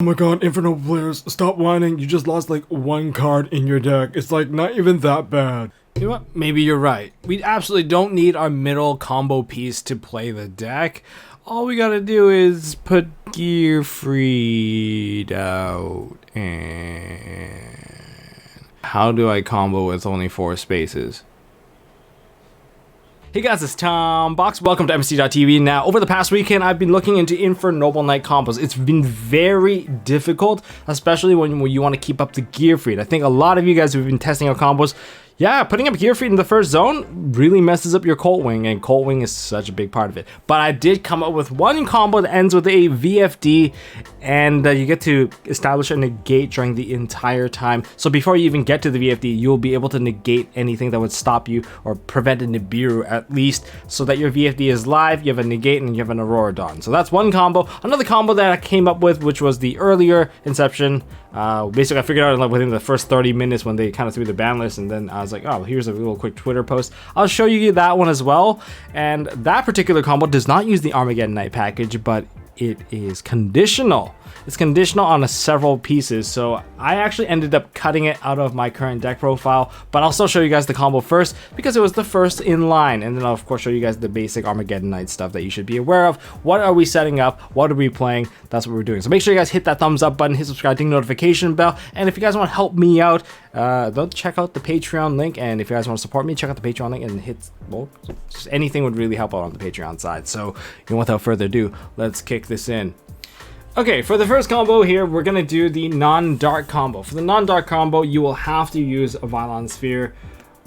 Oh my god, Infernoble players, stop whining. You just lost like one card in your deck. It's like not even that bad. You know what? Maybe you're right. We absolutely don't need our middle combo piece to play the deck. All we gotta do is put Gearfried out. And how do I combo with only 4 spaces? Hey guys, it's Tom Box. Welcome to MST.TV. Now, over the past weekend, I've been looking into Infernoble Knight combos. It's been very difficult, especially when you want to keep up the Gearfried. I think a lot of you guys who've been testing out combos, yeah, putting up Gearfried in the first zone really messes up your Colt Wing, and Colt Wing is such a big part of it. But I did come up with one combo that ends with a VFD, and you get to establish a negate during the entire time. So before you even get to the VFD, you'll be able to negate anything that would stop you or prevent a Nibiru at least, so that your VFD is live, you have a negate, and you have an Aurora Dawn. So that's one combo. Another combo that I came up with, which was the earlier Inception. Basically, I figured out like within the first 30 minutes when they kind of threw the ban list, and then I was like, oh, here's a little quick Twitter post. I'll show you that one as well. And that particular combo does not use the Armageddon Knight package, but it is conditional. It's conditional on several pieces, so I actually ended up cutting it out of my current deck profile, but I'll still show you guys the combo first because it was the first in line, and then I'll of course show you guys the basic Armageddon Knight stuff that you should be aware of. What are we setting up? What are we playing? That's what we're doing. So make sure you guys hit that thumbs up button, hit subscribe, ding notification bell, and if you guys want to help me out, don't check out the Patreon link, and if you guys want to support me, check out the Patreon link and hit, well, just anything would really help out on the Patreon side. So without further ado, let's kick this in. Okay, for the first combo here, we're going to do the non-dark combo. For the non-dark combo, you will have to use a Vylon Sphere,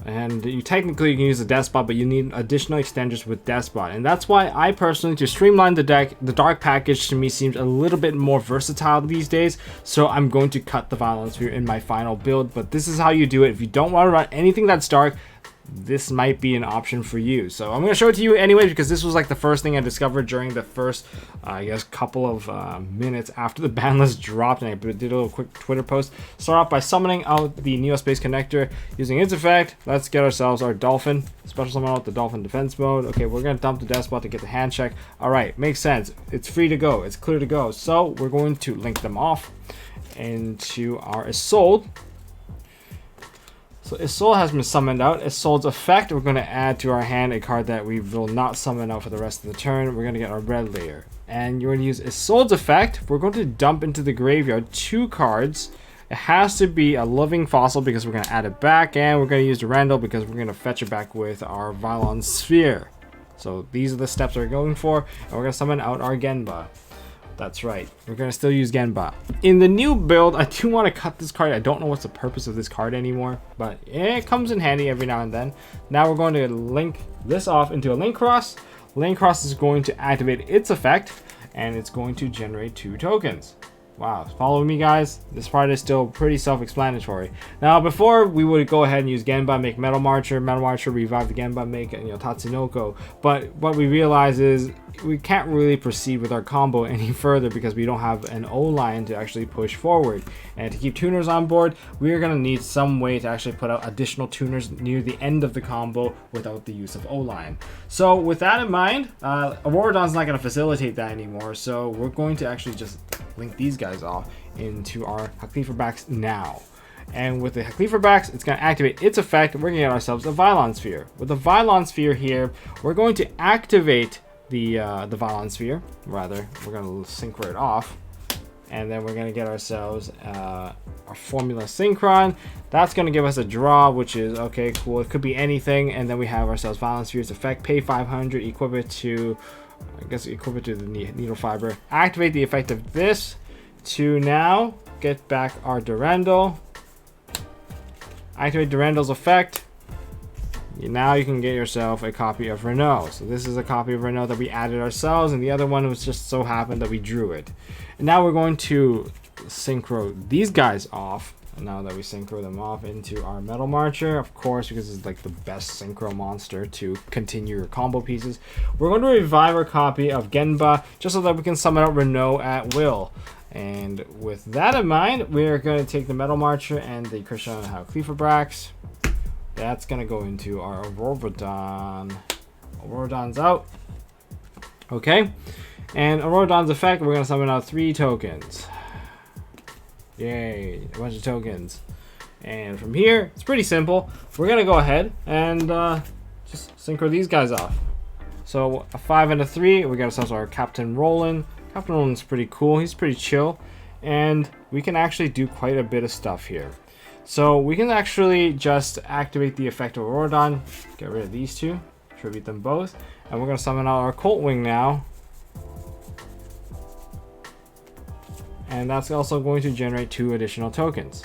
and you technically can use a Despot, but you need additional extenders with Despot. And that's why I personally, to streamline the deck, the dark package to me seems a little bit more versatile these days, so I'm going to cut the Vylon Sphere in my final build. But this is how you do it. If you don't want to run anything that's dark, this might be an option for you. So I'm going to show it to you anyway, because this was like the first thing I discovered during the first, I guess, couple of minutes after the ban list dropped, and I did a little quick Twitter post. Start off by summoning out the Neospace Connector using its effect. Let's get ourselves our Dolphin. Special summon out the Dolphin defense mode. Okay, we're going to dump the Despot to get the hand check. All right, makes sense. It's free to go. It's clear to go. So we're going to link them off into our Isolde. So Isolde has been summoned out. Isolde's effect, we're going to add to our hand a card that we will not summon out for the rest of the turn. We're going to get our red layer. And you're going to use Isolde's effect. We're going to dump into the graveyard 2 cards. It has to be a living fossil because we're going to add it back. And we're going to use Durandal because we're going to fetch it back with our Vylon Sphere. So these are the steps we're going for. And we're going to summon out our Genba. That's right, we're going to still use Genba. In the new build, I do want to cut this card. I don't know what's the purpose of this card anymore, but it comes in handy every now and then. Now we're going to link this off into a Link Cross. Link Cross is going to activate its effect, and it's going to generate 2 tokens. Wow, follow me guys, this part is still pretty self-explanatory. Now before, we would go ahead and use Genba, make Metal Marcher, revive the Genba, make Tatsunoko. But what we realize is we can't really proceed with our combo any further because we don't have an O-line to actually push forward. And to keep tuners on board, we are going to need some way to actually put out additional tuners near the end of the combo without the use of O-line. So with that in mind, Aurora Dawn's not going to facilitate that anymore, so we're going to actually just link these guys off into our Hakliferbacks now. And with the Hakliferbacks, it's going to activate its effect. We're going to get ourselves a Vylon Sphere. With the Vylon Sphere here, we're going to activate the Vylon Sphere. Rather, we're going to synchro it off. And then we're going to get ourselves our Formula Synchron. That's going to give us a draw, which is, okay, cool. It could be anything. And then we have ourselves Vylon Sphere's effect. Pay 500, equip it to, I guess, equip it to the Needle Fiber. Activate the effect of this to now get back our Durandal. Activate Durandal's effect. Now you can get yourself a copy of Renault. So this is a copy of Renault that we added ourselves, and the other one was just so happened that we drew it. And now we're going to synchro these guys off. And now that we synchro them off into our Metal Marcher, of course, because it's like the best synchro monster to continue your combo pieces, we're going to revive our copy of Genba just so that we can summon out Renault at will. And with that in mind, we're going to take the Metal Marcher and the Christian Hakliferbacks. That's going to go into our Aurora Dawn. Aurora Dawn's out. Okay. And Aurora Dawn's effect, we're going to summon out 3 tokens. Yay, a bunch of tokens. And from here, it's pretty simple. We're gonna go ahead and just synchro these guys off. So a 5 and a 3, we got ourselves our Captain Roland. Captain Roland's pretty cool, he's pretty chill. And we can actually do quite a bit of stuff here. So we can actually just activate the effect of Aurodon, get rid of these two, tribute them both. And we're gonna summon out our Colt Wing now. And that's also going to generate 2 additional tokens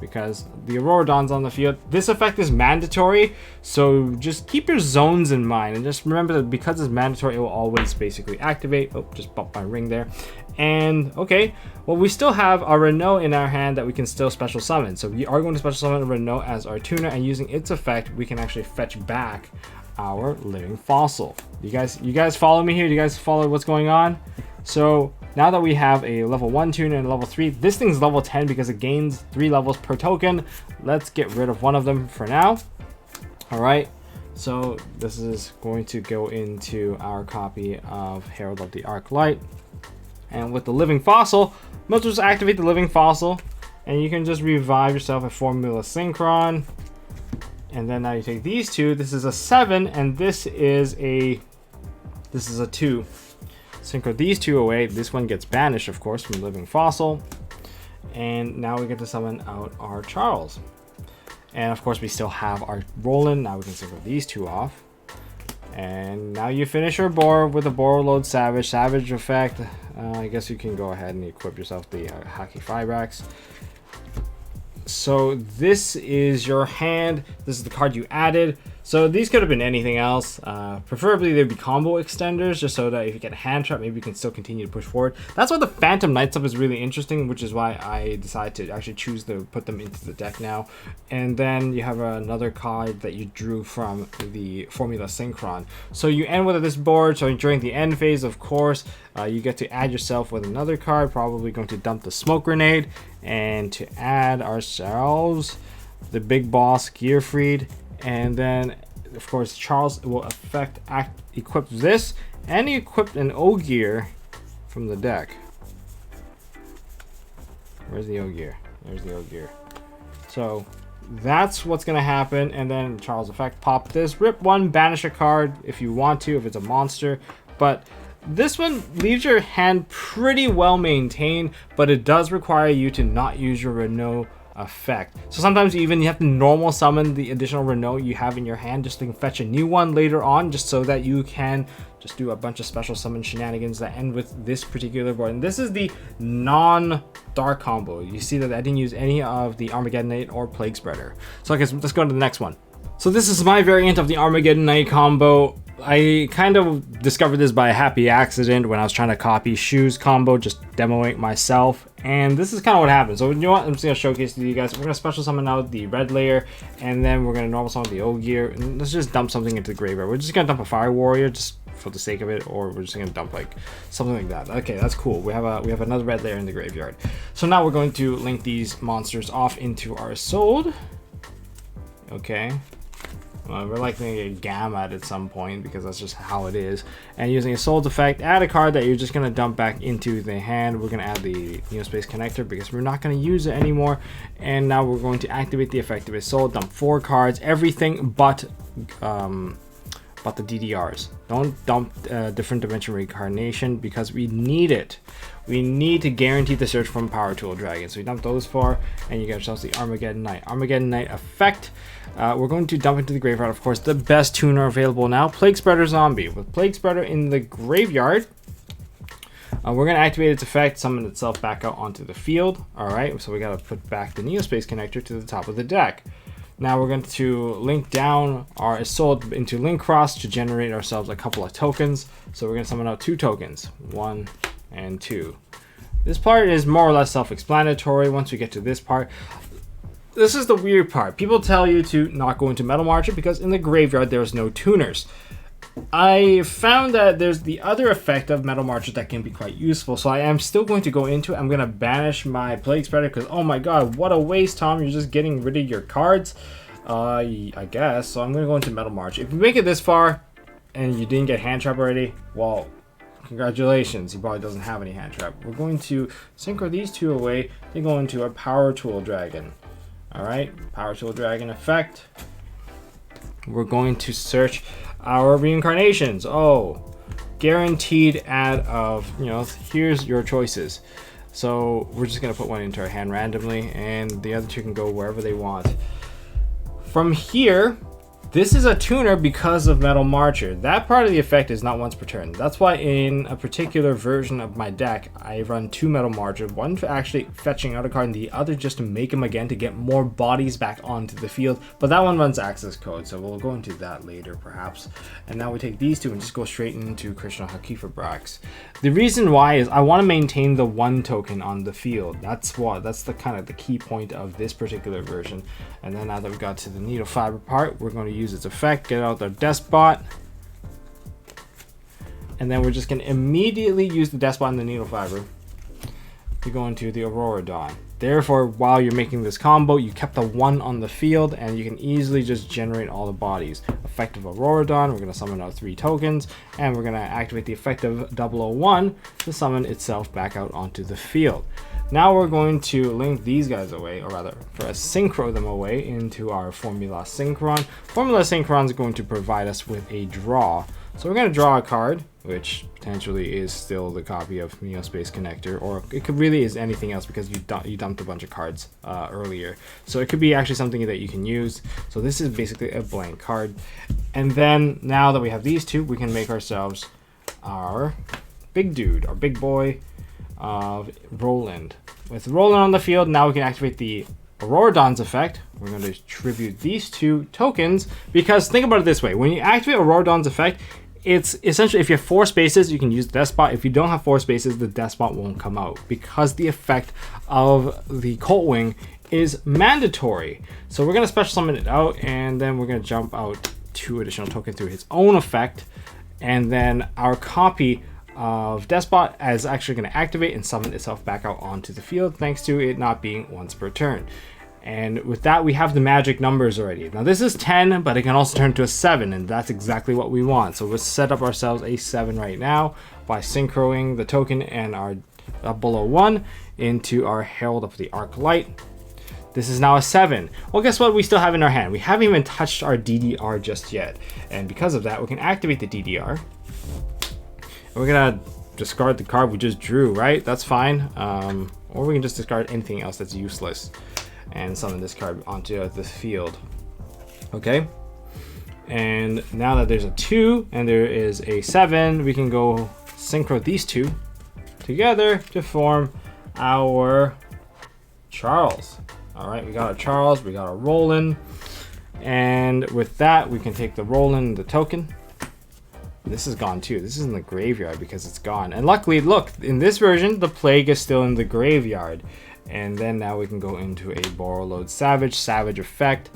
because the Aurodon's on the field. This effect is mandatory, so just keep your zones in mind and just remember that because it's mandatory, it will always basically activate. Oh, just bumped my ring there. And okay, well, we still have our Renault in our hand that we can still special summon. So we are going to special summon Renault as our tuner, and using its effect, we can actually fetch back our living fossil. You guys follow me here? Do you guys follow what's going on? So now that we have a level 1 tuner and a level 3, this thing's level 10 because it gains 3 levels per token. Let's get rid of one of them for now. All right, so this is going to go into our copy of Herald of the Arc Light. And with the living fossil, let's just activate the living fossil and you can just revive yourself a Formula Synchron. And then now you take these two. This is a 7 and this is a 2. Synchro these 2 away. This one gets banished, of course, from living fossil. And now we get to summon out our Charles. And of course, we still have our Roland. Now we can synchro these 2 off. And now you finish your board with a Borreload Savage. Savage effect. I guess you can go ahead and equip yourself the Haki Fibrax. So this is your hand. This is the card you added. So these could have been anything else. Preferably they'd be combo extenders, just so that if you get a hand trap, maybe you can still continue to push forward. That's why the Phantom Knight stuff is really interesting, which is why I decided to actually choose to put them into the deck now. And then you have another card that you drew from the Formula Synchron. So you end with this board. So during the end phase, of course, you get to add yourself with another card. Probably going to dump the Smoke Grenade, and to add ourselves the big boss Gearfried. And then, of course, Charles will equip this, and he equipped an Ogier from the deck. Where's the Ogier? There's the Ogier. So that's what's gonna happen. And then Charles effect, pop this, rip one, banish a card if you want to, if it's a monster. But this one leaves your hand pretty well maintained, but it does require you to not use your Renault effect. So sometimes you have to normal summon the additional Renault you have in your hand just to fetch a new one later on, just so that you can just do a bunch of special summon shenanigans that end with this particular board. And this is the non-dark combo. You see that I didn't use any of the Armageddon Knight or Plague Spreader. So I guess let's go to the next one. So this is my variant of the Armageddon Knight combo. I kind of discovered this by a happy accident when I was trying to copy Shu's combo, just demoing it myself. And this is kind of what happened. So you know what? I'm just going to showcase to you guys. We're going to special summon out the red layer, and then we're going to normal summon the Ogier. And let's just dump something into the graveyard. We're just going to dump a Fire Warrior just for the sake of it, or we're just going to dump like something like that. Okay, that's cool. We have another red layer in the graveyard. So now we're going to link these monsters off into our Sold. Okay. We're likely to get Gamma at some point because that's just how it is. And using a Soul's effect, add a card that you're just going to dump back into the hand. We're going to add the Neospace Connector because we're not going to use it anymore. And now we're going to activate the effect of a Soul, dump 4 cards, everything but the DDRs. Don't dump Different Dimension Reincarnation because we need it. We need to guarantee the search from Power Tool Dragon. So we dump those 4, and you get yourselves the Armageddon Knight. Armageddon Knight effect. We're going to dump into the graveyard, of course, the best tuner available now, Plague Spreader Zombie. With Plague Spreader in the graveyard, we're going to activate its effect, summon itself back out onto the field. All right, so we got to put back the Neospace Connector to the top of the deck. Now we're going to link down our Assault into Link Cross to generate ourselves a couple of tokens. So we're going to summon out 2 tokens, 1 and 2. This part is more or less self-explanatory. Once we get to this part, this is the weird part. People tell you to not go into Metal Marcher because in the graveyard there's no tuners. I found that there's the other effect of Metal Marchers that can be quite useful, so I am still going to go into it. I'm going to banish my Plague Spreader because, oh my god, what a waste, Tom. You're just getting rid of your cards. I guess. So I'm going to go into Metal March. If you make it this far and you didn't get Hand Trap already, well, Congratulations, he probably doesn't have any hand trap. We're going to synchro these two away. They go into our Power Tool Dragon. Alright, Power Tool Dragon effect. We're going to search our reincarnations. Oh, guaranteed add of, here's your choices. So we're just going to put one into our hand randomly, and the other two can go wherever they want. From here, this is a tuner because of Metal Marcher. That part of the effect is not once per turn. That's why in a particular version of my deck, I run 2 Metal Marcher, one for actually fetching out a card and the other just to make them again to get more bodies back onto the field. But that one runs access code, so we'll go into that later perhaps. And now we take these two and just go straight into Krishna Hakifa Brax. The reason why is I want to maintain the 1 token on the field. That's the kind of the key point of this particular version. And then now that we got to the needle fiber part, we're going to use its effect, get out the Despot, and then we're just going to immediately use the Despot and the needle fiber to go into the Aurora Dawn. Therefore, while you're making this combo, you kept the 1 on the field, and you can easily just generate all the bodies. Effective Aurora Dawn, we're going to summon out 3 tokens, and we're going to activate the effective 001 to summon itself back out onto the field. Now we're going to link these guys away, or rather, for us synchro them away into our Formula Synchron. Formula Synchron is going to provide us with a draw. So we're going to draw a card, which potentially is still the copy of Space Connector, or it could really is anything else because you dumped a bunch of cards earlier. So it could be actually something that you can use. So this is basically a blank card. And then now that we have these two, we can make ourselves our big dude, our big boy of Roland. With Roland on the field, now we can activate the Aurora Dawn's effect. We're going to tribute these 2 tokens because think about it this way. When you activate Aurora Dawn's effect, it's essentially if you have 4 spaces, you can use the Despot. If you don't have 4 spaces, the Despot won't come out because the effect of the Colt Wing is mandatory. So we're going to special summon it out, and then we're going to jump out 2 additional tokens through his own effect, and then our copy of Despot is actually going to activate and summon itself back out onto the field thanks to it not being once per turn. And with that, we have the magic numbers already. Now this is 10, but it can also turn to a 7, and that's exactly what we want. So let's set up ourselves a 7 right now by synchroing the token and our 001 into our Herald of the Arc Light. This is now a 7. Well, guess what we still have in our hand? We haven't even touched our DDR just yet. And because of that, we can activate the DDR. We're gonna discard the card we just drew, right? That's fine. Or we can just discard anything else that's useless and summon this card onto the field. Okay. And now that there's a 2 and there is a 7, we can go synchro these 2 together to form our Charles. All right, we got our Charles, we got our Roland, and with that, we can take the Roland, the token. This is gone too. This is in the graveyard because it's gone. And luckily, look, in this version, the Plague is still in the graveyard. And then now we can go into a Borrowload Savage effect.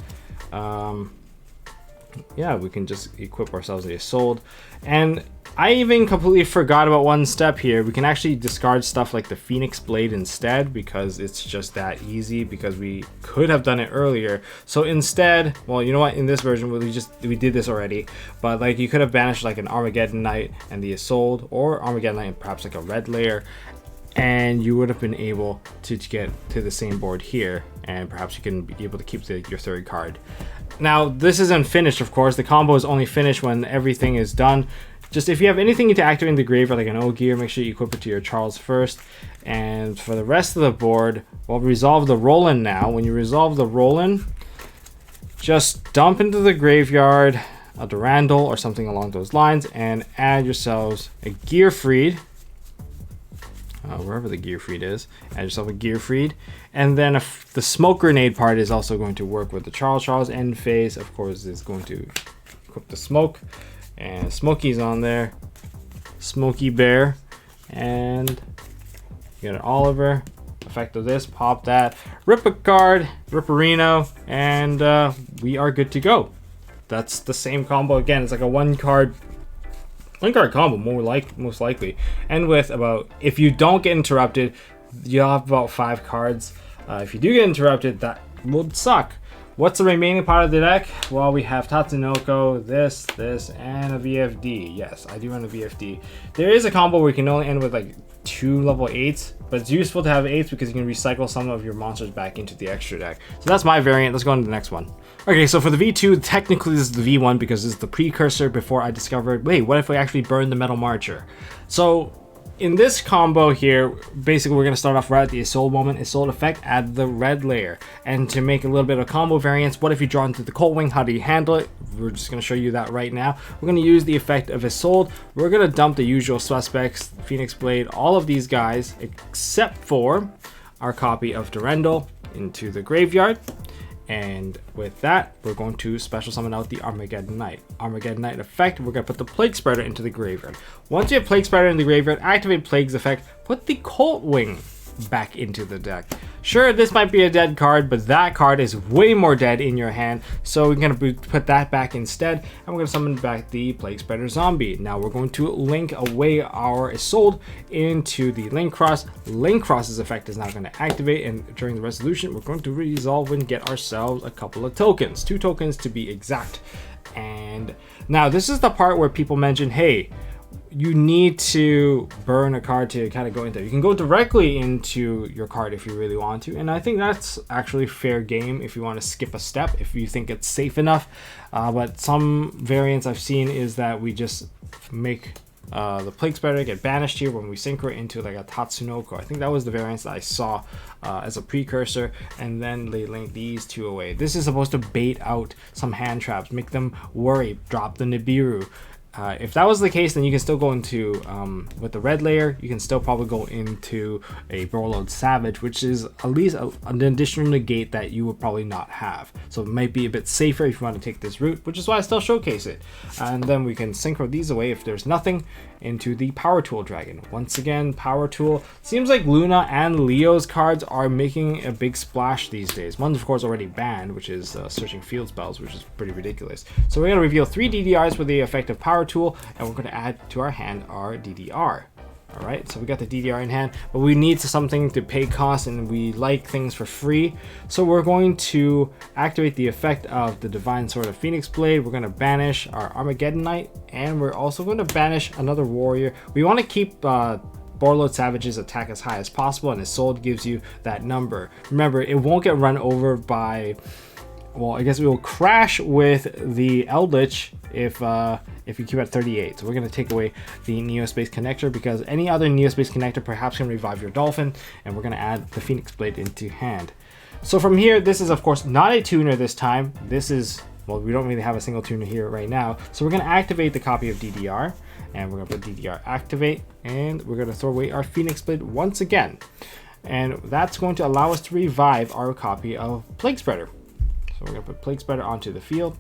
Yeah, we can just equip ourselves a Isolde. And I even completely forgot about one step here. We can actually discard stuff like the Phoenix Blade instead because it's just that easy because we could have done it earlier. So instead, well, you know what? In this version, we did this already. But like you could have banished like an Armageddon Knight and the Isolde, or Armageddon Knight and perhaps like a red layer, and you would have been able to get to the same board here, and perhaps you can be able to keep your 3rd card. Now, this isn't finished, of course. The combo is only finished when everything is done. Just if you have anything to activate in the graveyard, like an Ogier, make sure you equip it to your Charles first. And for the rest of the board, we'll resolve the Roland now. When you resolve the Roland, just dump into the graveyard a Durandal or something along those lines, and add yourselves a Gearfried. Wherever the Gearfried is, add yourself a Gearfried, and then the Smoke Grenade part is also going to work with the Charles end phase. Of course, is going to equip the Smoke, and Smokey's on there, Smokey Bear, and you got an Oliver. Effect of this, pop that, rip a card, Ripperino, and we are good to go. That's the same combo again. It's like a one card combo, most likely, and with about, if you don't get interrupted, you'll have about 5 cards. If you do get interrupted, that would suck, What's the remaining part of the deck? Well, we have Tatsunoko, this, and a VFD. Yes, I do run a VFD. There is a combo where you can only end with like 2 level 8s, but it's useful to have 8s because you can recycle some of your monsters back into the extra deck. So that's my variant. Let's go on to the next one. Okay, so for the V2, technically this is the V1 because this is the precursor before I discovered, wait, what if we actually burn the Metal Marcher? So in this combo here, basically we're going to start off right at the Isolde moment. Isolde effect, add the red layer. And to make a little bit of combo variance, what if you draw into the Cold Wing? How do you handle it? We're just going to show you that right now. We're going to use the effect of Isolde. We're going to dump the usual suspects, Phoenix Blade, all of these guys, except for our copy of Durendal into the graveyard. And with that, we're going to special summon out the Armageddon Knight. Armageddon Knight effect, we're going to put the Plague Spreader into the graveyard. Once you have Plague Spreader in the graveyard, activate Plague's effect, put the Colt Wing back into the deck. Sure, this might be a dead card, but that card is way more dead in your hand, so we're going to put that back instead, and we're going to summon back the Plague Spreader Zombie. Now we're going to link away our Isolde into the Link Cross. Link Cross's effect is now going to activate, and during the resolution, we're going to resolve and get ourselves a couple of tokens. 2 tokens to be exact. And now this is the part where people mention, hey, you need to burn a card to kind of go into it. You can go directly into your card if you really want to, and I think that's actually fair game if you want to skip a step, if you think it's safe enough. But some variants I've seen is that we just make the Plague Spreader get banished here when we synchro into like a Tatsunoko. I think that was the variance that I saw as a precursor, and then they link these 2 away. This is supposed to bait out some hand traps, make them worry, drop the Nibiru. If that was the case, then you can still go into, with the red layer, you can still probably go into a Borreload Savage, which is at least an additional negate that you would probably not have. So it might be a bit safer if you want to take this route, which is why I still showcase it. And then we can synchro these away if there's nothing into the Power Tool Dragon. Once again, Power Tool. Seems like Luna and Leo's cards are making a big splash these days. One's of course already banned, which is Searching Field Spells, which is pretty ridiculous. So we're going to reveal 3 DDRs with the effect of Power Tool, and we're going to add to our hand our DDR. All right, so we got the DDR in hand, but we need something to pay cost, and we like things for free. So we're going to activate the effect of the Divine Sword of Phoenix Blade. We're going to banish our Armageddon Knight, and we're also going to banish another warrior. We want to keep Borreload Savage's attack as high as possible, and Isolde gives you that number. Remember, it won't get run over by, well, I guess it will crash with the Eldritch if you keep at 38. So we're going to take away the Neospace Connector, because any other Neospace Connector perhaps can revive your Dolphin, and we're going to add the Phoenix Blade into hand. So from here, this is of course not a tuner this time. This is, well, we don't really have a single tuner here right now. So we're going to activate the copy of DDR, and we're going to put DDR activate, and we're going to throw away our Phoenix Blade once again. And that's going to allow us to revive our copy of Plague Spreader. So we're going to put Plague Spreader onto the field.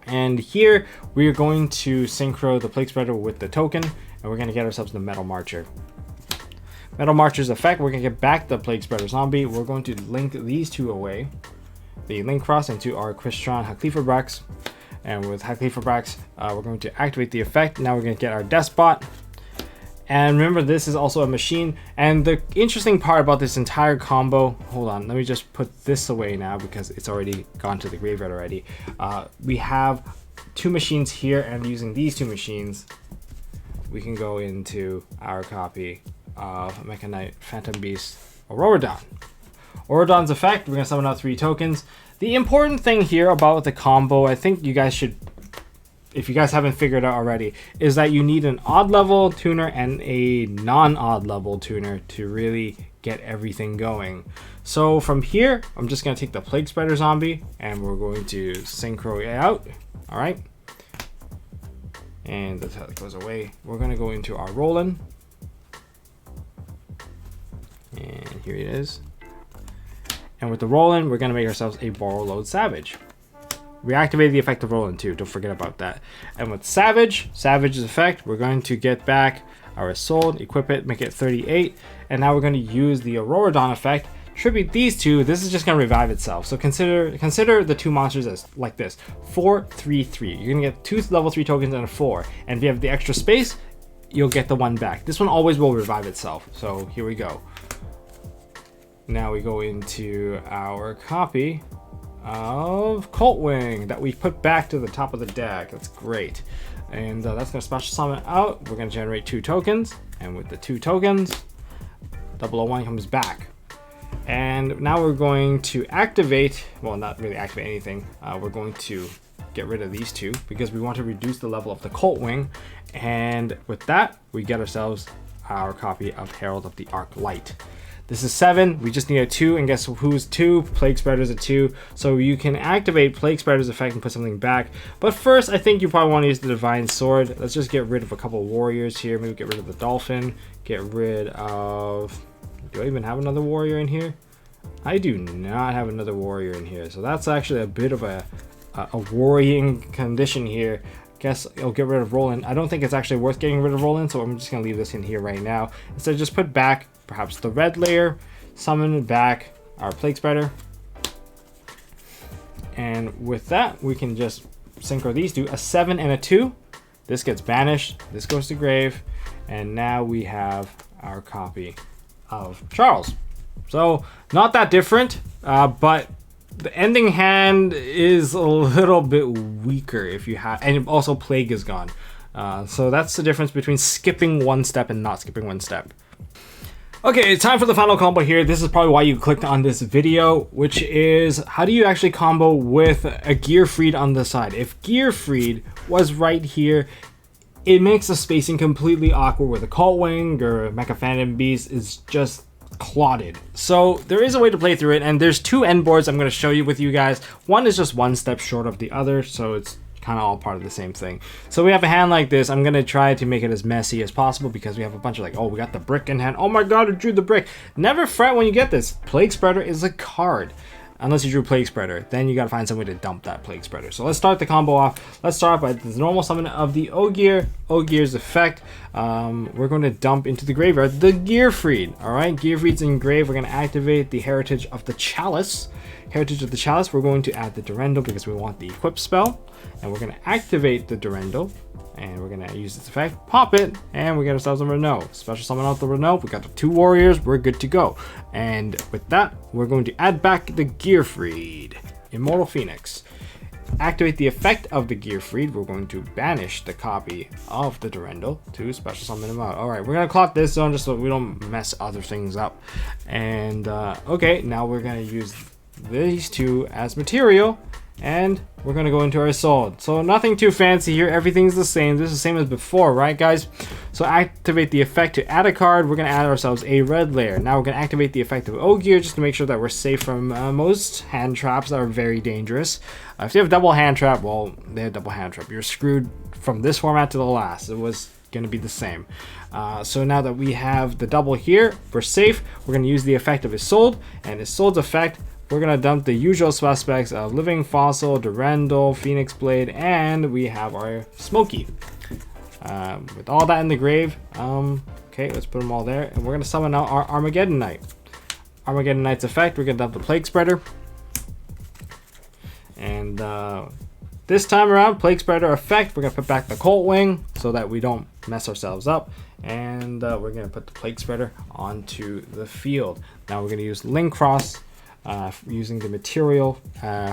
And here we are going to synchro the Plague Spreader with the token, and we're going to get ourselves the Metal Marcher. Metal Marcher's effect, we're going to get back the Plague Spreader Zombie. We're going to link these 2 away, the Link Cross into our Crystron Hakliferbrax. And with Hakliferbrax, we're going to activate the effect. Now we're going to get our Despot. And remember, this is also a machine. And the interesting part about this entire combo, hold on, let me just put this away now because it's already gone to the graveyard already. We have 2 machines here, and using these 2 machines, we can go into our copy of Mecha Knight, Phantom Beast, Auroradon. Auroradon's effect, we're going to summon out 3 tokens. The important thing here about the combo, I think you guys should, if you guys haven't figured out already, is that you need an odd level tuner and a non-odd level tuner to really get everything going. So from here, I'm just going to take the Plague Spreader Zombie, and we're going to synchro it out. All right. And that's how it goes away. We're going to go into our Roland. And here it is. And with the Roland, we're going to make ourselves a Borreload Savage. We activated the effect of Roland too, don't forget about that. And with Savage's effect, we're going to get back our Isolde, equip it, make it 38. And now we're going to use the Auroradon effect, tribute these 2. This is just going to revive itself. So consider the 2 monsters as like this: 4, 3, 3. You're going to get 2 level 3 tokens and a 4. And if you have the extra space, you'll get the 1 back. This one always will revive itself. So here we go. Now we go into our copy of Cult Wing that we put back to the top of the deck. That's great. And that's going to special summon out. We're going to generate 2 tokens. And with the 2 tokens, 001 comes back. And now we're going to activate, well, not really activate anything. We're going to get rid of these 2 because we want to reduce the level of the Cult Wing. And with that, we get ourselves our copy of Herald of the Arc Light. This is 7. We just need a 2, and guess who's 2? Plague Spreader's a 2. So you can activate Plague Spreader's effect and put something back. But first, I think you probably want to use the Divine Sword. Let's just get rid of a couple of warriors here. Maybe get rid of the Dolphin. Get rid of... Do I even have another warrior in here? I do not have another warrior in here. So that's actually a bit of a worrying condition here. Guess I'll get rid of Roland. I don't think it's actually worth getting rid of Roland, so I'm just going to leave this in here right now. Instead, just put back perhaps the red layer, summon back our Plague Spreader. And with that, we can just synchro these 2, a 7 and a 2. This gets banished, this goes to grave, and now we have our copy of Charles. So, not that different, but the ending hand is a little bit weaker if you have, and also Plague is gone. So that's the difference between skipping 1 step and not skipping 1 step. Okay, it's time for the final combo here. This is probably why you clicked on this video, which is how do you actually combo with a Gearfried on the side? If Gearfried was right here, it makes the spacing completely awkward where the Cult Wing or Mecha Phantom Beast is just clotted. So there is a way to play through it, and there's 2 end boards I'm going to show you with you guys. One is just 1 step short of the other, so it's kind of all part of the same thing. So we have a hand like this. I'm going to try to make it as messy as possible because we have a bunch of like, oh, we got the brick in hand. Oh my god, it drew the brick. Never fret when you get this. Plague Spreader is a card. Unless you drew Plague Spreader, then you gotta find some way to dump that Plague Spreader. So let's start the combo off. Let's start by the normal summon of the Ogier. Ogier's effect. We're going to dump into the graveyard the Gearfried. Alright, Gearfried's in grave. We're going to activate the Heritage of the Chalice. Heritage of the Chalice, we're going to add the Durendo because we want the equip spell. And we're going to activate the Durendo. And we're going to use this effect, pop it, and we get ourselves a Renault. Special summon out the Renault. We got the 2 warriors. We're good to go. And with that, we're going to add back the Gearfried. Immortal Phoenix. Activate the effect of the Gearfried. We're going to banish the copy of the Durendo to special summon him out. Alright, we're going to clock this zone just so we don't mess other things up. And, okay, now we're going to use these 2 as material. And we're going to go into our sword. So nothing too fancy here. Everything's the same. This is the same as before, right, guys? So activate the effect to add a card. We're going to add ourselves a red layer. Now we're going to activate the effect of Ogier just to make sure that we're safe from most hand traps that are very dangerous. If you have double hand trap, well, they have double hand trap. You're screwed from this format to the last. It was going to be the same. So now that we have the double here, we're safe. We're going to use the effect of Isolde, and Isolde's effect, we're going to dump the usual suspects of Living Fossil, Durandal, Phoenix Blade, and we have our Smokey. With all that in the grave, okay, let's put them all there. And we're going to summon out our Armageddon Knight. Armageddon Knight's effect, we're going to dump the Plague Spreader. And this time around, Plague Spreader effect, we're going to put back the Cult Wing so that we don't mess ourselves up. And we're going to put the Plague Spreader onto the field. Now we're going to use Link Cross. Using the material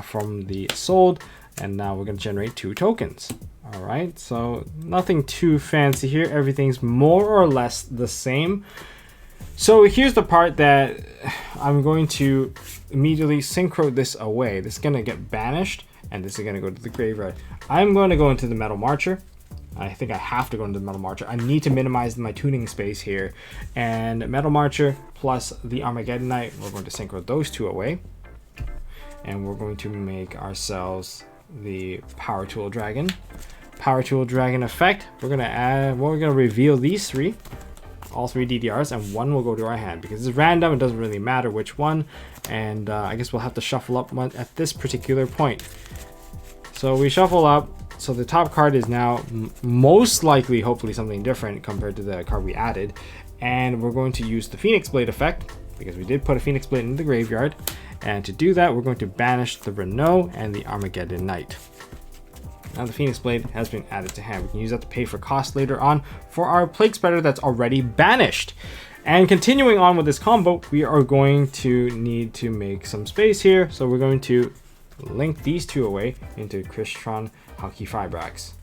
from the sold, and now we're going to generate 2 tokens. All right, so nothing too fancy here. Everything's more or less the same. So here's the part that I'm going to immediately synchro this away. This is going to get banished, and this is going to go to the graveyard. I'm going to go into the Metal Marcher. I think I have to go into the Metal Marcher. I need to minimize my tuning space here. And Metal Marcher plus the Armageddon Knight, we're going to synchro those 2 away. And we're going to make ourselves the Power Tool Dragon. Power Tool Dragon effect, we're going to reveal these 3. All 3 DDRs, and 1 will go to our hand. Because it's random, it doesn't really matter which one. And I guess we'll have to shuffle up one at this particular point. So we shuffle up. So the top card is now most likely, hopefully, something different compared to the card we added. And we're going to use the Phoenix Blade effect, because we did put a Phoenix Blade in the graveyard. And to do that, we're going to banish the Renault and the Armageddon Knight. Now the Phoenix Blade has been added to hand. We can use that to pay for cost later on for our Plague Spreader that's already banished. And continuing on with this combo, we are going to need to make some space here. So we're going to link these two away into Crystron Hockey Fibrax.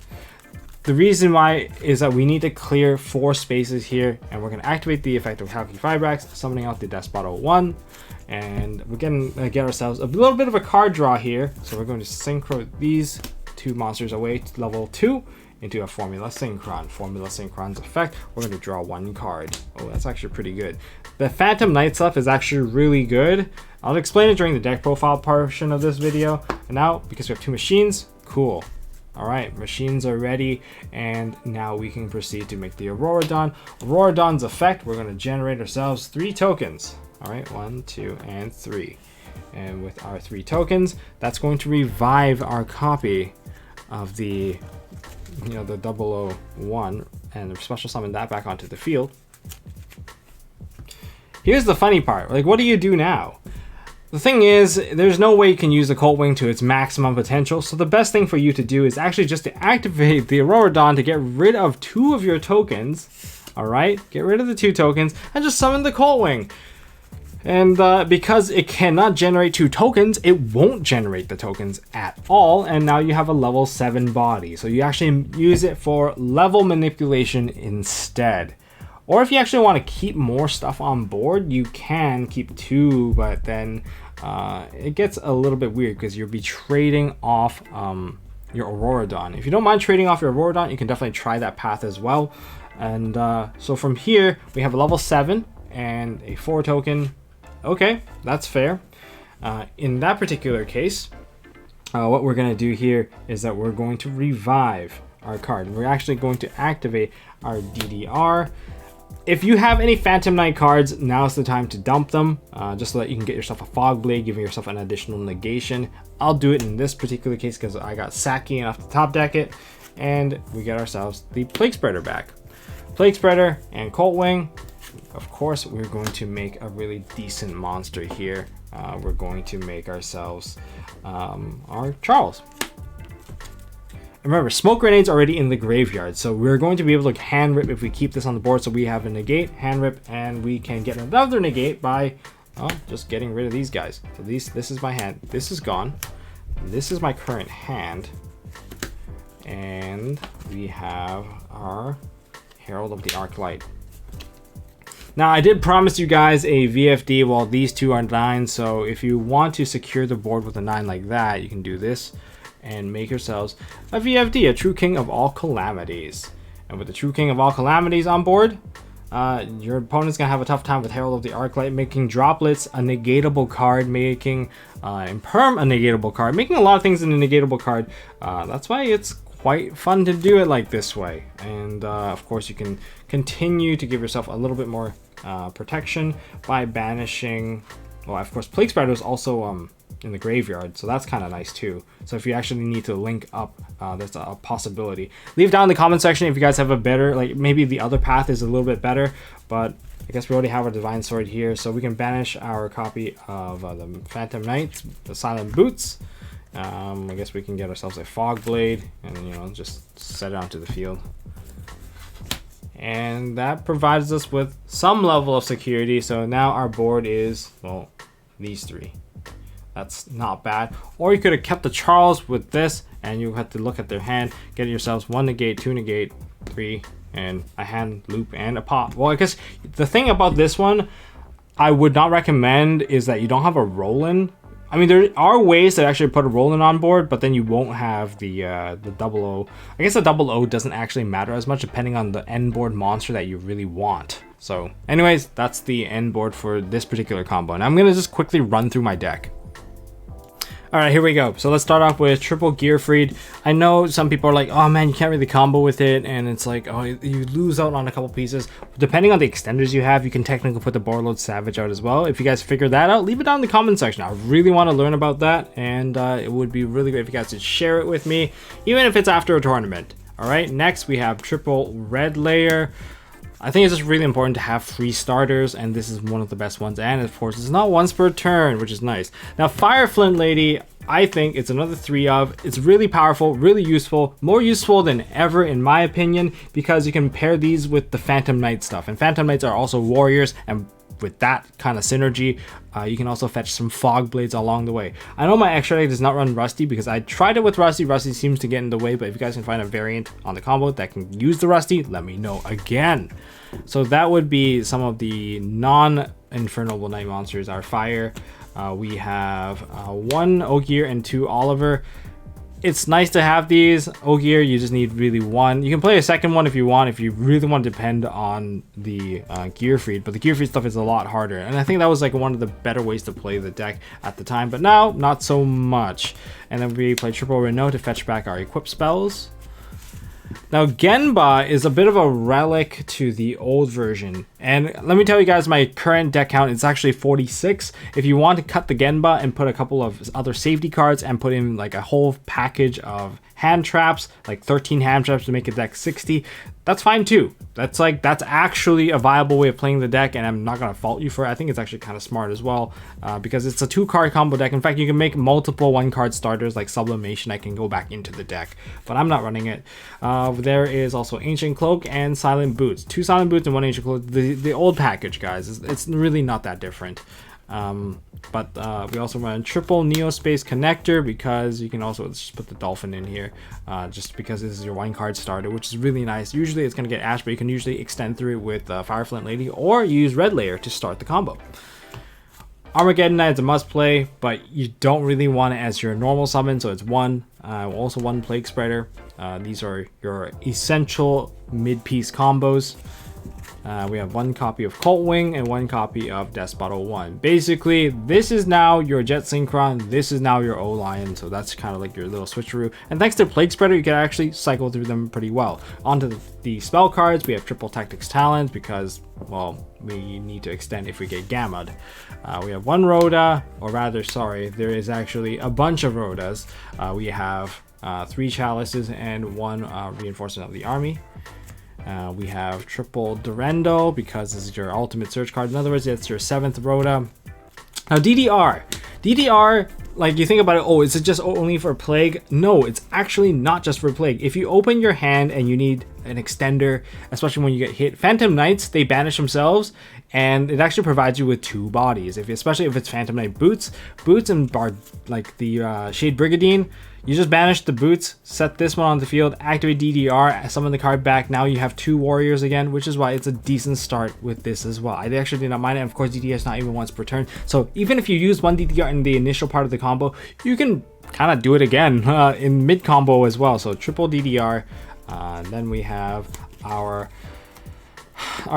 The reason why is that we need to clear 4 spaces here, and we're going to activate the effect of Hockey Fibrax, summoning out the Despoto 1, and we're going to get ourselves a little bit of a card draw here. So we're going to synchro these 2 monsters away to level 2 into a Formula Synchron. Formula Synchron's effect, we're going to draw 1 card. Oh, that's actually pretty good. The Phantom Knight stuff is actually really good. I'll explain it during the deck profile portion of this video. And now, because we have 2 machines, cool. All right, machines are ready, and now we can proceed to make the Auroradon. Auroradon's effect, we're going to generate ourselves 3 tokens. All right, 1, 2, and 3. And with our 3 tokens, that's going to revive our copy of the, the 001, and special summon that back onto the field. Here's the funny part. Like, what do you do now? The thing is, there's no way you can use the Colt Wing to its maximum potential, so the best thing for you to do is actually just to activate the Auroradon to get rid of 2 of your tokens. Alright, get rid of the 2 tokens, and just summon the Colt Wing. And because it cannot generate 2 tokens, it won't generate the tokens at all, and now you have a level 7 body. So you actually use it for level manipulation instead. Or if you actually want to keep more stuff on board, you can keep 2, but then it gets a little bit weird because you'll be trading off your Auroradon. If you don't mind trading off your Auroradon, you can definitely try that path as well. And so from here, we have a level 7 and a 4 token. Okay, that's fair. In that particular case, what we're going to do here is that we're going to revive our card. We're actually going to activate our DDR. If you have any Phantom Knight cards, now's the time to dump them, just so that you can get yourself a Fog Blade, giving yourself an additional negation. I'll do it in this particular case because I got Saki enough to top deck it, and we get ourselves the Plague Spreader back. Plague Spreader and Colt Wing. Of course, we're going to make a really decent monster here. We're going to make ourselves our Charles. Remember, Smoke Grenade's already in the graveyard, so we're going to be able to hand rip if we keep this on the board. So we have a negate, hand rip, and we can get another negate by just getting rid of these guys. So this is my hand. This is gone. This is my current hand. And we have our Herald of the Arclight. Now, I did promise you guys a VFD while these 2 are 9, so if you want to secure the board with a 9 like that, you can do this and make yourselves a VFD, a True King of All Calamities. And with the True King of All Calamities on board, your opponent's gonna have a tough time with Herald of the Arclight, making droplets a negatable card, making Imperm a negatable card, making a lot of things in a negatable card. That's why it's quite fun to do it like this way. And of course, you can continue to give yourself a little bit more protection by banishing. Well, of course, Plague Spreader is also in the graveyard, so that's kind of nice too. So if you actually need to link up, that's a possibility. Leave down in the comment section if you guys have a better, like maybe the other path is a little bit better, but I guess we already have our Divine Sword here, so we can banish our copy of the Phantom Knight, the Silent Boots. I guess we can get ourselves a Fog Blade and just set it onto the field. And that provides us with some level of security. So now our board is, well, these 3. That's not bad. Or you could have kept the Charles with this, and you have to look at their hand, get yourselves 1 negate, 2 negate, 3, and a hand loop and a pop. Well, I guess the thing about this one I would not recommend is that you don't have a Roland. I mean, there are ways to actually put a Roland on board, but then you won't have the 00. I guess the 00 doesn't actually matter as much depending on the end board monster that you really want. So anyways, that's the end board for this particular combo. And I'm going to just quickly run through my deck. All right, here we go. So let's start off with triple Gearfried. I know some people are like, oh man, you can't really combo with it. And it's like, oh, you lose out on a couple pieces. Depending on the extenders you have, you can technically put the Borderlord Savage out as well. If you guys figure that out, leave it down in the comment section. I really want to learn about that. And it would be really great if you guys could share it with me, even if it's after a tournament. All right, next we have triple Red Layer. I think it's just really important to have free starters, and this is one of the best ones. And of course, it's not once per turn, which is nice. Now, Fire Flint Lady, I think it's another 3 of. It's really powerful, really useful, more useful than ever in my opinion, because you can pair these with the Phantom Knight stuff. And Phantom Knights are also warriors, and with that kind of synergy. You can also fetch some fog blades along the way. I know my extra deck does not run Rusty because I tried it with Rusty. Rusty seems to get in the way, but if you guys can find a variant on the combo that can use the Rusty, let me know again. So that would be some of the non-Infernoble Knight monsters. Our fire, we have 1 Ogier and 2 Oliver. It's nice to have these. Ogier, you just need really 1. You can play a second one if you want, if you really want to depend on the Gearfried, but the Gearfried stuff is a lot harder. And I think that was like one of the better ways to play the deck at the time, but now not so much. And then we play triple Renault to fetch back our equip spells. Now, Genba is a bit of a relic to the old version. And let me tell you guys, my current deck count is actually 46. If you want to cut the Genba and put a couple of other safety cards and put in like a whole package of hand traps, like 13 hand traps to make a deck 60, that's fine too. That's actually a viable way of playing the deck, and I'm not going to fault you for it. I think it's actually kind of smart as well, because it's a 2-card combo deck. In fact, you can make multiple 1-card starters like Sublimation that can go back into the deck, but I'm not running it. There is also Ancient Cloak and Silent Boots. 2 Silent Boots and 1 Ancient Cloak. The old package, guys. It's really not that different. But we also run triple Neo Space Connector because you can also just put the Dolphin in here, just because this is your 1-card starter, which is really nice. Usually it's going to get Ash, but you can usually extend through it with Fireflint Lady or use Red Layer to start the combo. Armageddon Knight is a must play, but you don't really want it as your normal summon, so it's 1. Also 1 Plague Spreader. These are your essential mid-piece combos. We have 1 copy of Cult Wing and 1 copy of Despot 01. Basically, this is now your Jet Synchron, this is now your O-Lion, so that's kind of like your little switcheroo. And thanks to Plague Spreader, you can actually cycle through them pretty well. Onto the spell cards, we have Triple Tactics Talent because, well, we need to extend if we get Gammaed. We have 1 Rhoda, or rather, sorry, there is actually a bunch of Rhodas. We have 3 Chalices and 1 Reinforcement of the Army. We have triple Durendo because this is your ultimate search card. In other words, it's your 7th Rhoda. Now DDR, like you think about it, oh, is it just only for Plague? No, it's actually not just for Plague. If you open your hand and you need an extender, especially when you get hit, Phantom Knights, they banish themselves, and it actually provides you with 2 bodies. Especially if it's Phantom Knight Boots and like the Shade Brigadine, you just banish the Boots, set this one on the field, activate DDR, summon the card back. Now you have 2 warriors again, which is why it's a decent start with this as well. I actually did not mind it. And of course, DDR is not even once per turn. So even if you use 1 DDR in the initial part of the combo, you can kind of do it again in mid combo as well. So triple DDR. Then we have our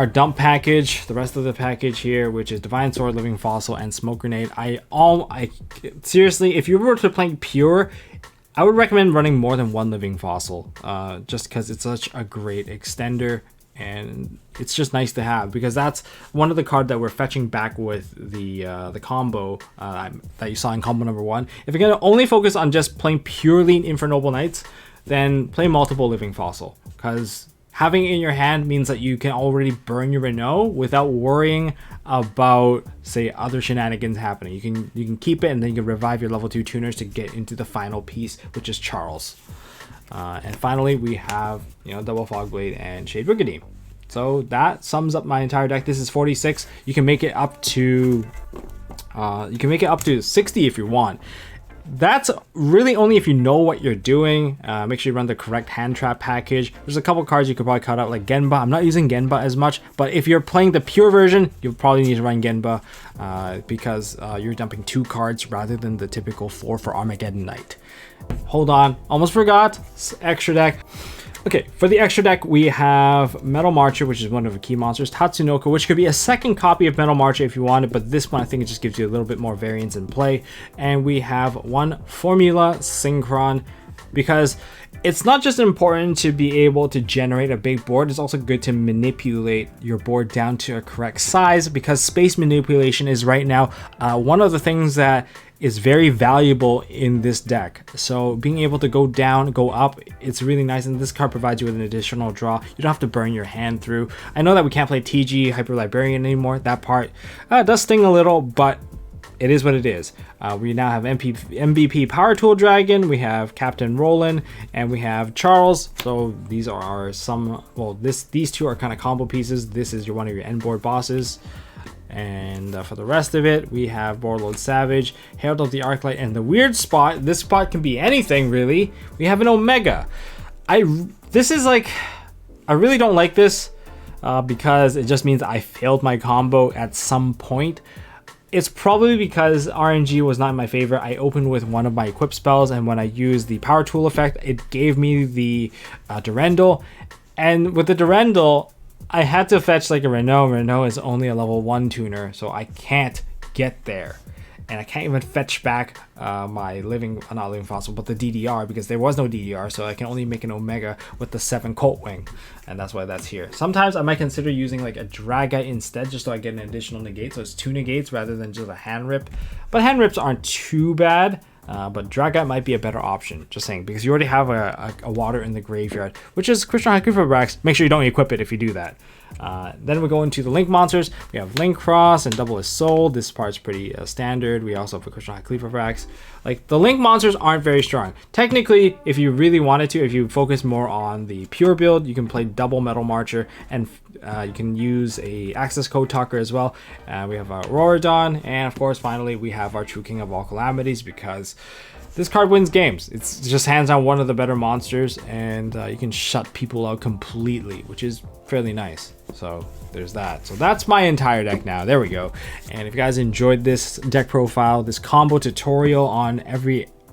dump package, the rest of the package here, which is Divine Sword, Living Fossil, and Smoke Grenade. Seriously, if you were to play pure, I would recommend running more than 1 Living Fossil, just because it's such a great extender, and it's just nice to have, because that's one of the cards that we're fetching back with the combo that you saw in combo number 1. If you're going to only focus on just playing purely Infernoble Knights, then play multiple Living Fossil, because having it in your hand means that you can already burn your Renault without worrying about, say, other shenanigans happening. You can keep it, and then you can revive your level 2 tuners to get into the final piece, which is Charles. And finally, we have, double Fog Blade and Shade Brigadier. So that sums up my entire deck. This is 46. You can make it up to 60 if you want. That's really only if you know what you're doing. Make sure you run the correct hand trap package. There's a couple cards you could probably cut out, like Genba. I'm not using Genba as much, but if you're playing the pure version, you'll probably need to run Genba because you're dumping 2 cards rather than the typical 4 for Armageddon Knight. Hold on, almost forgot. Extra deck. Okay, for the extra deck, we have Metal Marcher, which is one of the key monsters, Tatsunoko, which could be a second copy of Metal Marcher if you wanted, but this one I think it just gives you a little bit more variance in play. And we have 1 Formula Synchron, because it's not just important to be able to generate a big board, it's also good to manipulate your board down to a correct size, because space manipulation is right now one of the things that is very valuable in this deck. So being able to go down, go up, it's really nice, and this card provides you with an additional draw. You don't have to burn your hand through. I know that we can't play TG Hyper Librarian anymore. That part does sting a little, but it is what it is. We now have MVP Power Tool Dragon, we have Captain Roland, and we have Charles. So these are some, well, these 2 are kind of combo pieces. This is one of your end board bosses. And for the rest of it, we have Warlord Savage, Herald of the Arclight, and the weird spot, this spot can be anything really, we have an Omega. This is like, I really don't like this because it just means I failed my combo at some point. It's probably because RNG was not my favorite. I opened with one of my equip spells, and when I used the power tool effect, it gave me the Durendal. And with the Durendal, I had to fetch like a Renault. Renault is only a level 1 tuner, so I can't get there. And I can't even fetch back my not living fossil, but the DDR, because there was no DDR, so I can only make an Omega with the 7 Colt Wing, and that's why that's here. Sometimes I might consider using like a Dragite instead, just so I get an additional negate, so it's 2 negates rather than just a hand rip. But hand rips aren't too bad. But Dragite might be a better option, just saying, because you already have a water in the graveyard, which is Christian Hyperbrax. Make sure you don't equip it if you do that. Then we go into the Link monsters. We have Link Cross and Double His Soul. This part's pretty standard. We also have a Christian Hyperbrax. Like, the Link monsters aren't very strong. Technically, if you really wanted to, if you focus more on the pure build, you can play double Metal Marcher, and you can use a Access Code Talker as well. We have our Auroradon, and of course, finally, we have our True King of All Calamities, because this card wins games. It's just hands down one of the better monsters, and you can shut people out completely, which is fairly nice. So there's that. So that's my entire deck now. There we go. And if you guys enjoyed this deck profile, this combo tutorial on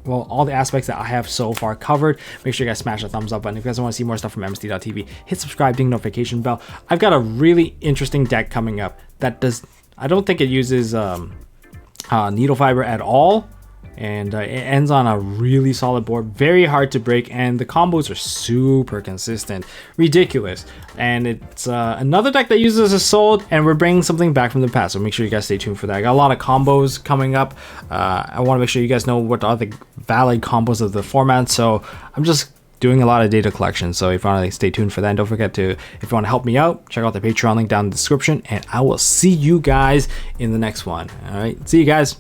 all the aspects that I have so far covered, make sure you guys smash the thumbs up button. If you guys want to see more stuff from MST.TV, hit subscribe, ding notification bell. I've got a really interesting deck coming up that I don't think it uses needle fiber at all. And it ends on a really solid board, very hard to break, and the combos are super consistent, ridiculous. And it's another deck that uses a sold, and we're bringing something back from the past, so make sure you guys stay tuned for that. I got a lot of combos coming up. I want to make sure you guys know what are the valid combos of the format, so I'm just doing a lot of data collection. So if you want to stay tuned for that, and don't forget to, if you want to help me out, check out the Patreon link down in the description, and I will see you guys in the next one. All right, see you guys.